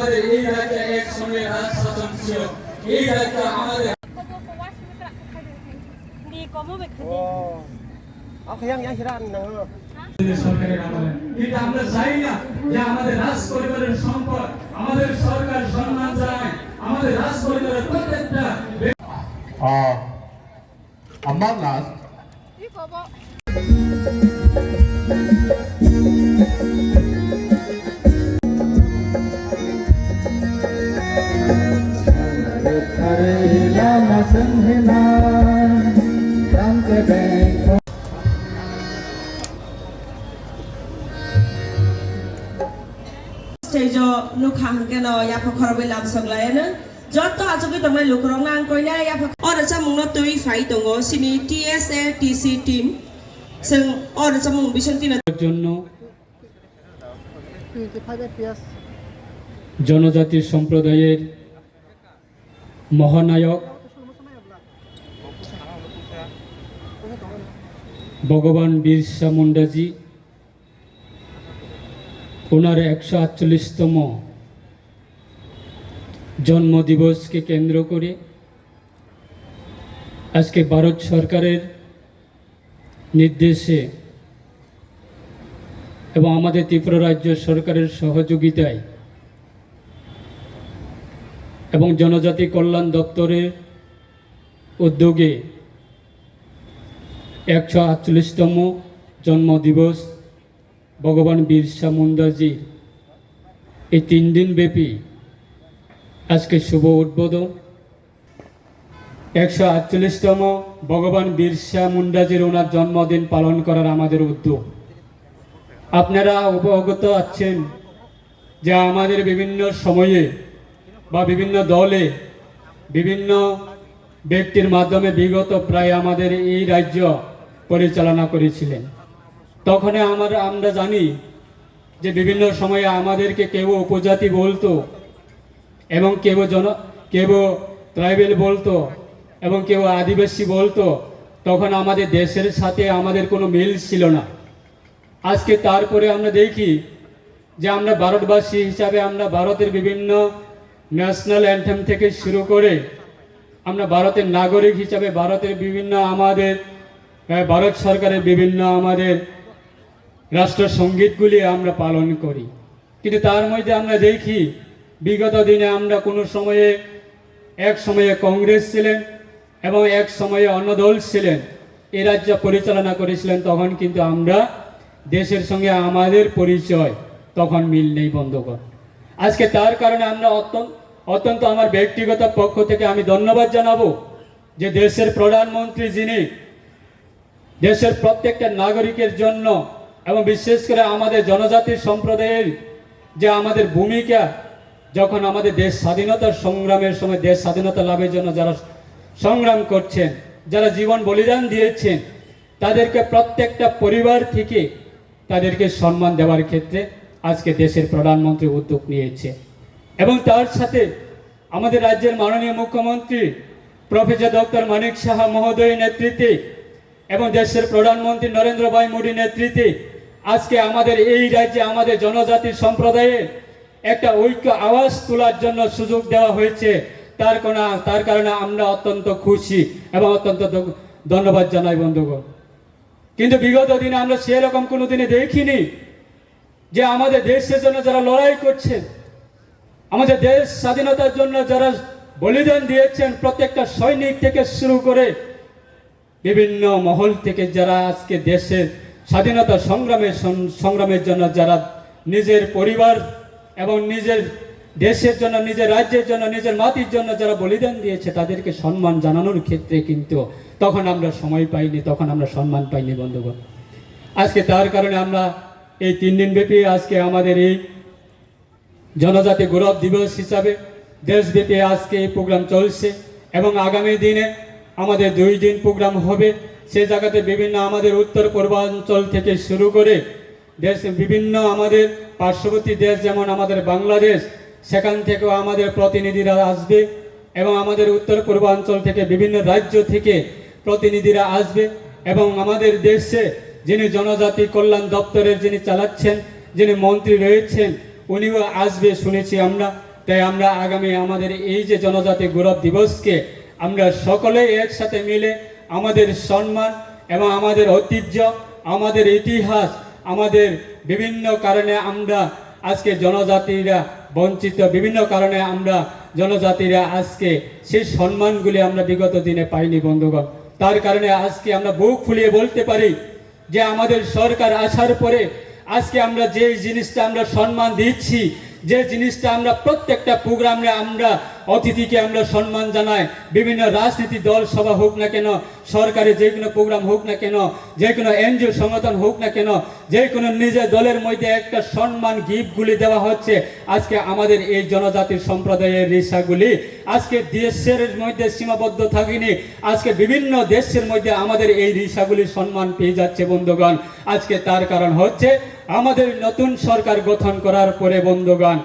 আমাদের এই রাজ্যে এক সময় রাজ শাসন ছিল এই রাজ্য আমাদের সরকারের আমলে কিন্তু আমরা চাই না যে আমাদের রাজ পরিবারের সম্পদ আমাদের সরকার সম্মান জানায় আমাদের রাজ পরিবারের প্রত্যেকটা among us stage LUKUROGNO ya pokorobe lam soglaiana JOTO ajogi tongnai LUKUROGNO angkoina ya ora chamungno tui fai tongo sini TSA TC team sing ora chamung bisingtina জন্য জনজাতি সম্প্রদায়ের মহানায়ক ভগবান বিরসা মুন্ডাজি ওনার 148তম জন্মদিবসকে কেন্দ্র করে আজকে ভারত সরকারের নির্দেশে এবং আমাদের ত্রিপুরা রাজ্য সরকারের সহযোগিতায় এবং জনজাতি কল্যাণ দপ্তরের উদ্যোগে 148তম জন্মদিবস ভগবান বিরসা মুন্ডাজির এই 3 দিন ব্যাপী আজকে শুভ উদ্বোধন 148তম ভগবান বিরসা মুন্ডাজির ওনার জন্মদিন পালন করার আমাদের উদ্যোগ। আপনারা অবগত আছেন যে আমাদের বিভিন্ন সময়ে বা বিভিন্ন দলে বিভিন্ন ব্যক্তির মাধ্যমে বিগত প্রায় আমাদের এই রাজ্য পরিচালনা করেছিলেন। তখন আমরা জানি যে বিভিন্ন সময়ে আমাদেরকে কেউ উপজাতি বলতো এবং কেউ ট্রাইবেল বলতো এবং কেউ আদিবাসী বলতো। তখন আমাদের দেশের সাথে আমাদের কোনো মিল ছিল না। আজকে তারপরে আমরা দেখি যে আমরা ভারতবাসী হিসাবে আমরা ভারতের বিভিন্ন ন্যাশনাল অ্যান্থেম থেকে শুরু করে আমরা ভারতের নাগরিক হিসাবে ভারতের বিভিন্ন আমাদের ভারত সরকারের বিভিন্ন আমাদের রাষ্ট্রসঙ্গীতগুলি আমরা পালন করি। কিন্তু তার মধ্যে আমরা দেখি বিগত দিনে আমরা কোনো সময়ে এক সময়ে কংগ্রেস ছিলেন এবং এক সময়ে অন্য দল ছিলেন এই রাজ্য পরিচালনা করেছিলেন। তখন কিন্তু আমরা দেশের সঙ্গে আমাদের পরিচয় তখন মিল নেই বন্ধুগণ। আজকে তার কারণে আমরা অত্যন্ত আমার ব্যক্তিগত পক্ষ থেকে আমি ধন্যবাদ জানাবো যে দেশের প্রধানমন্ত্রী যিনি দেশের প্রত্যেকটা নাগরিকের জন্য এবং বিশেষ করে আমাদের জনজাতি সম্প্রদায়ের যে আমাদের ভূমিকা যখন আমাদের দেশ স্বাধীনতার সংগ্রামের সময় দেশ স্বাধীনতা লাভের জন্য যারা সংগ্রাম করছেন যারা জীবন বলিদান দিয়েছেন তাদেরকে প্রত্যেকটা পরিবার থেকে তাদেরকে সম্মান দেওয়ার ক্ষেত্রে আজকে দেশের প্রধানমন্ত্রী উদ্যোগ নিয়েছে। এবং তার সাথে আমাদের রাজ্যের মাননীয় মুখ্যমন্ত্রী প্রফেসর ডক্টর মানিক সাহা মহোদয়ের নেতৃত্বে এবং দেশের প্রধানমন্ত্রী নরেন্দ্র ভাই মোদীর নেতৃত্বে আজকে আমাদের এই রাজ্যে আমাদের জনজাতি সম্প্রদায়ের একটা ঐক্য আওয়াজ তোলার জন্য সুযোগ দেওয়া হয়েছে। তার কারণে আমরা অত্যন্ত খুশি এবং অত্যন্ত ধন্যবাদ জানাই বন্ধুগণ। কিন্তু বিগত দিনে আমরা সেরকম কোনো দিনে দেখিনি যে আমাদের দেশের জন্য যারা লড়াই করছেন আমাদের দেশ স্বাধীনতার জন্য যারা বলিদান দিয়েছেন প্রত্যেকটা সৈনিক থেকে শুরু করে বিভিন্ন মহল থেকে যারা আজকে দেশের স্বাধীনতা সংগ্রামের জন্য যারা নিজের পরিবার এবং নিজের দেশের জন্য নিজের রাজ্যের জন্য নিজের মাটির জন্য যারা বলিদান দিয়েছে তাদেরকে সম্মান জানানোর ক্ষেত্রে কিন্তু তখন আমরা সময় পাইনি তখন আমরা সম্মান পাইনি বন্ধুগণ। আজকে তার কারণে আমরা এই 3 দিন ব্যাপী আজকে আমাদের এই জনজাতি গৌরব দিবস হিসাবে দেশব্যাপী আজকে এই প্রোগ্রাম চলছে এবং আগামী দিনে আমাদের 2 দিন প্রোগ্রাম হবে। সে জায়গাতে বিভিন্ন আমাদের উত্তর পূর্বাঞ্চল থেকে শুরু করে দেশ বিভিন্ন আমাদের পার্শ্ববর্তী দেশ যেমন আমাদের বাংলাদেশ সেখান থেকেও আমাদের প্রতিনিধিরা আসবে এবং আমাদের উত্তর পূর্বাঞ্চল থেকে বিভিন্ন রাজ্য থেকে প্রতিনিধিরা আসবে এবং আমাদের দেশে যিনি জনজাতি কল্যাণ দপ্তরের যিনি চালাচ্ছেন যিনি মন্ত্রী রয়েছেন উনিও আসবে শুনেছি আমরা। তাই আমরা আগামী আমাদের এই যে জনজাতি গৌরব দিবসকে আমরা সকলেই একসাথে মিলে আমাদের সম্মান এবং আমাদের ঐতিহ্য, আমাদের ইতিহাস, আমাদের বিভিন্ন কারণে আমরা আজকে জনজাতিরা বঞ্চিত, বিভিন্ন কারণে আমরা জনজাতিরা আজকে সেই সম্মানগুলি আমরা বিগত দিনে পাইনি বন্ধুগণ। তার কারণে আজকে আমরা বুক ফুলিয়ে বলতে পারি যে আমাদের সরকার আসার পরে আজকে আমরা যে জিনিসটা আমরা সম্মান দিচ্ছি, যে জিনিসটা আমরা প্রত্যেকটা প্রোগ্রামে আমরা অতিথিকে আমরা সম্মান জানাই, বিভিন্ন রাজনীতি দল সভা হোক না কেন, সরকারি যে কোনো প্রোগ্রাম হোক না কেন, যে কোনো এনজিও সংগঠন হোক না কেন, যে কোনো নিজের দলের মধ্যে একটা সম্মান গিফটগুলি দেওয়া হচ্ছে। আজকে আমাদের এই জনজাতির সম্প্রদায়ের রিসাগুলি আজকে দেশের মধ্যে সীমাবদ্ধ থাকেনি, আজকে বিভিন্ন দেশের মধ্যে আমাদের এই রিসাগুলি সম্মান পেয়ে যাচ্ছে বন্ধুগণ। আজকে তার কারণ হচ্ছে আমাদের নতুন সরকার গঠন করার পরে বন্ধুগণ